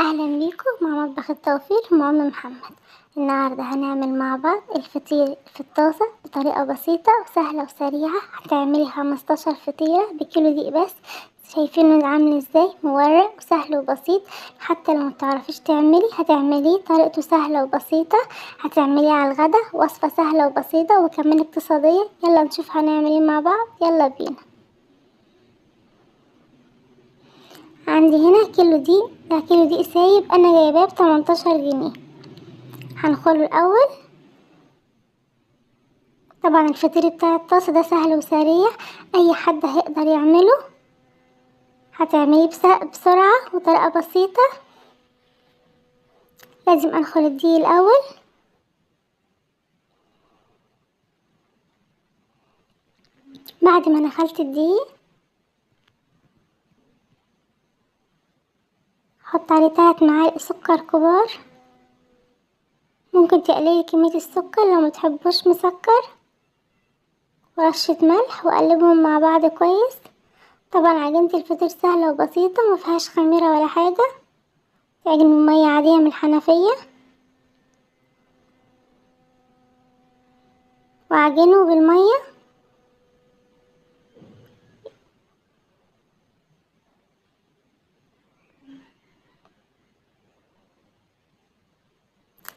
أهلا بيكم مع مطبخ التوفير مع أم محمد. النهاردة هنعمل مع بعض الفطير في الطاسة بطريقة بسيطة وسهلة وسريعة. هتعملي 15 فطيرة بكيلو دقيق بس. شايفينه عامل ازاي مورق وسهل وبسيط. حتى لو متعرفيش تعملي هتعمليه، طريقته سهلة وبسيطة. هتعمليه على الغدا، وصفة سهلة وبسيطة وكمان اقتصادية. يلا نشوف هنعمل ايه مع بعض، يلا بينا. عندي هنا كيلو دقيق، ده كيلو دقيق سايب انا جايباه ب18 جنيه. هنخله الاول. طبعا الفطير بتاع الطاسة ده سهل وسريع، اي حد هيقدر يعمله. هتعمليه بسرعة وطريقة بسيطة. لازم انخل الدقيق الاول. بعد ما نخلت الدقيق حط عليه 3 معالق سكر كبار. ممكن تقللي كمية السكر لو متحبوش مسكر، ورشة ملح، وقلبهم مع بعض كويس. طبعا عجينة الفطير سهلة وبسيطة مفيهاش خميرة ولا حاجة. تعجن بمية عادية من الحنفية وعجنه بالمية.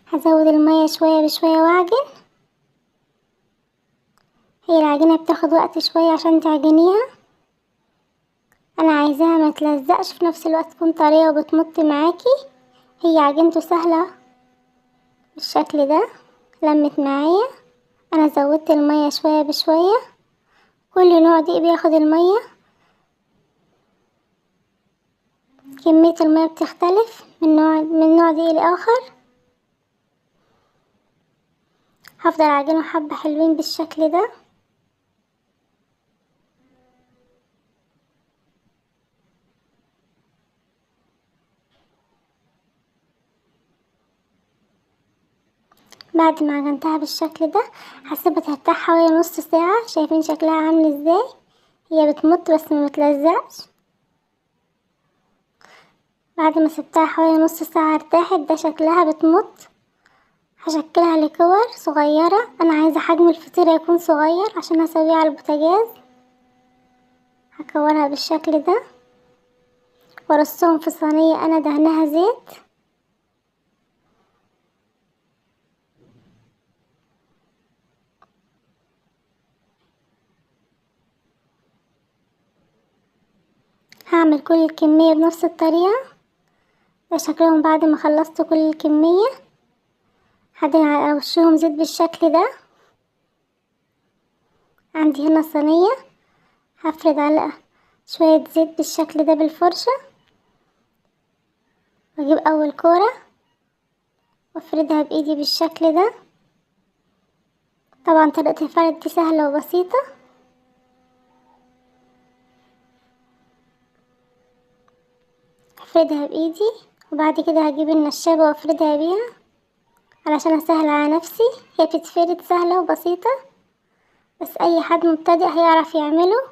هزود المية شوية بشوية واعجن. هي العجينة بتاخد وقت شوية عشان تعجنيها. انا عايزاها ما تلزقش في نفس الوقت، تكون طرية وبتمط معاكي. هي عجينته سهلة بالشكل ده، لمت معايا. انا زودت المية شوية بشوية، كل نوع دقيق بياخد المية. كمية المية بتختلف من نوع دقيق لاخر. هفضل اعجنه حبة حلوين بالشكل ده. بعد ما عجنتها بالشكل ده هسيبها ترتاح حوالي نص ساعة. شايفين شكلها عامل ازاي؟ هي بتمط بس ما بتلزقش. بعد ما سبتها حوالي نص ساعة ارتاحت، ده شكلها بتمط. هشكلها لكور صغيرة. انا عايزة حجم الفطيرة يكون صغير عشان هسويه على البوتاجاز. هكورها بالشكل ده وارصهم في صينية انا دهنها زيت. هعمل كل الكمية بنفس الطريقة. ده شكلهم بعد ما خلصت كل الكمية. هدهن على وشهم زيت بالشكل ده. عندي هنا صينية، هفرد على شوية زيت بالشكل ده بالفرشة، واجيب اول كورة وافردها بايدي بالشكل ده. طبعا طريقة الفرد دي سهلة وبسيطة. هفردها بايدي وبعد كده هجيب النشابة وافردها بيها علشان اسهل على نفسي. هي بتتفرد سهلة وبسيطة، بس اي حد مبتدئ هيعرف يعمله.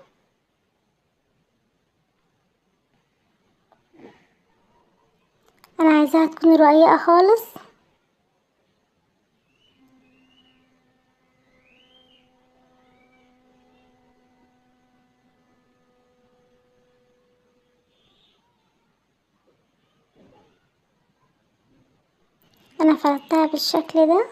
انا عايزاها تكون رقيقة خالص. انا فردتها بالشكل ده.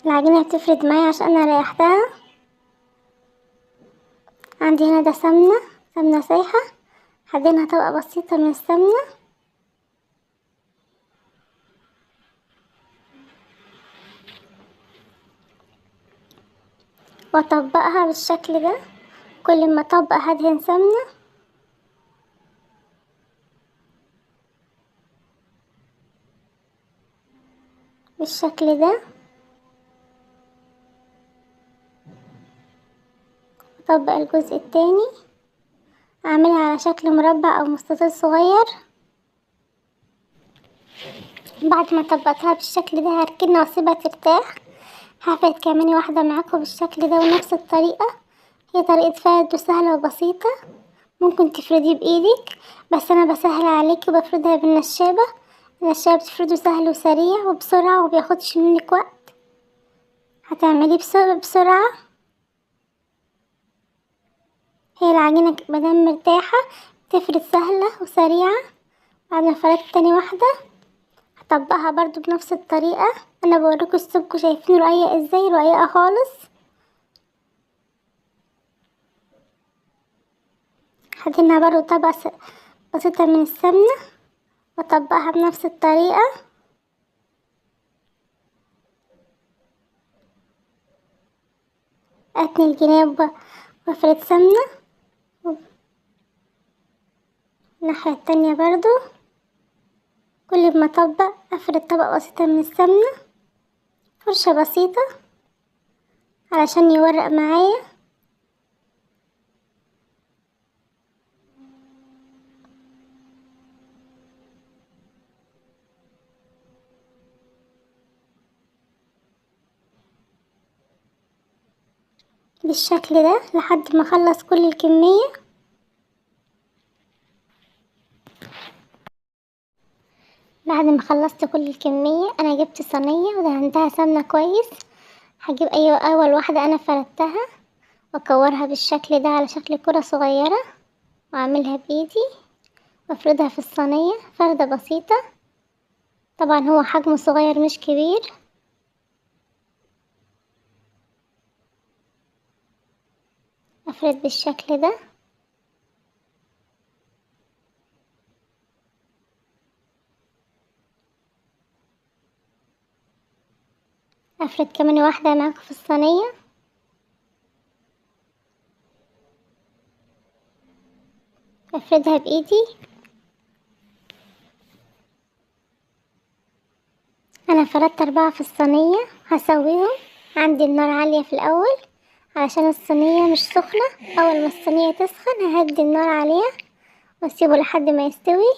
العجينة هتفرد معايا عشان انا ريحتها. عندي هنا ده سمنة سايحة. هدينها طبقة بسيطة من السمنة واطبقها بالشكل ده. كل ما اطبق هدهن سمنة بالشكل ده. اطبق الجزء التاني، اعملها على شكل مربع او مستطيل صغير. بعد ما طبقتها بالشكل ده هركنها واسيبها ترتاح. هفرد كمان واحدة معاكم بالشكل ده ونفس الطريقة. هي طريقة فرد سهلة وبسيطة، ممكن تفرديه بايدك بس انا بسهل عليكي وبفردها بالنشابة. النشابة بتفرده سهل وسريع وبسرعة ومبياخدش منك وقت. هتعمليه بسرعة. هي العجينة مادام مرتاحة تفرد سهلة وسريعة. بعد ما فردت تاني واحدة هطبقها برضو بنفس الطريقة. انا بوريكم السمك، شايفين رقيق ازاي؟ رقيقة خالص. هدهنها برضو طبقة بسيطة من السمنة واطبقها بنفس الطريقة. اتني الجناب وافرد سمنة. الناحية التانية برضو كل ما اطبق افرد طبقة بسيطة من السمنة، فرشة بسيطة علشان يورق معايا. بالشكل ده لحد ما اخلص كل الكمية. بعد ما خلصت كل الكمية انا جبت صينية ودهنتها سمنة كويس. هجيب اول واحدة انا فردتها واكورها بالشكل ده على شكل كرة صغيرة واعملها بايدي وافردها في الصينية فردة بسيطة. طبعا هو حجمه صغير مش كبير. افرد بالشكل ده. افرد كمان واحدة معاكم في الصينية. افردها بايدي. انا فردت 4 في الصينية. هسويهم. عندي النار عالية في الاول علشان الصينية مش سخنة. اول ما الصينية تسخن ههدي النار عليها واسيبه لحد ما يستوي.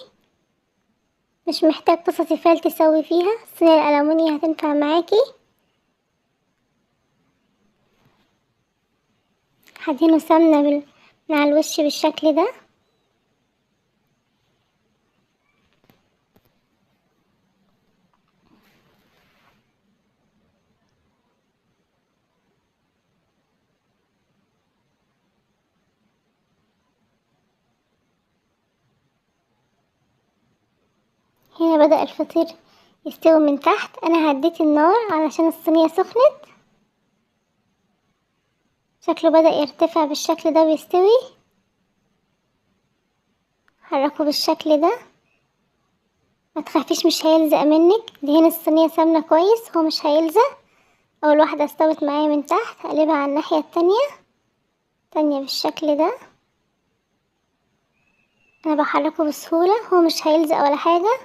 مش محتاج طاسة تيفال تسوي فيها، الصينية الألمونيا هتنفع معاكي. هدهنه سمنة من على الوش بالشكل ده. هنا بدأ الفطير يستوي من تحت. انا هديت النار علشان الصينية سخنت. شكله بدأ يرتفع بالشكل ده ويستوي. حركه بالشكل ده. ما تخافيش مش هيلزق منك، دهين الصينية سمنة كويس هو مش هيلزق. اول واحدة استوت معايا من تحت هقلبها على الناحية التانية بالشكل ده. انا بحركه بسهولة هو مش هيلزق ولا حاجة.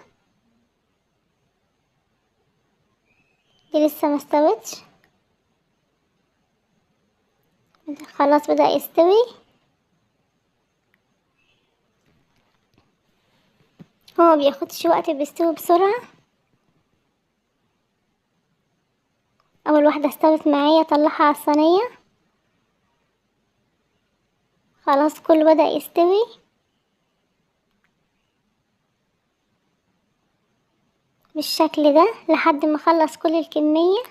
دي لسه ما استوتش. خلاص بدأ يستوي. هو بياخدش وقت، بيستوي بسرعة. اول واحدة استوت معايا طلعها على الصينية. خلاص كله بدأ يستوي بالشكل ده لحد ما اخلص كل الكمية.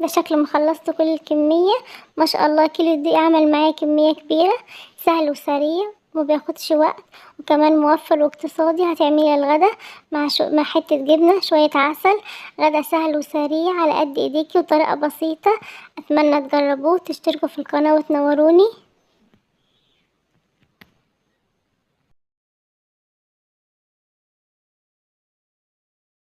ده شكل ما خلصت كل الكمية. ما شاء الله كيلو دقيق عمل معايا كمية كبيرة. سهل وسريع ومبياخدش وقت وكمان موفر واقتصادي. هتعملي الغدا مع حتة جبنة شوية عسل. غدا سهل وسريع على قد ايديكي وطريقة بسيطة. اتمنى تجربوه، تشتركوا في القناة وتنوروني.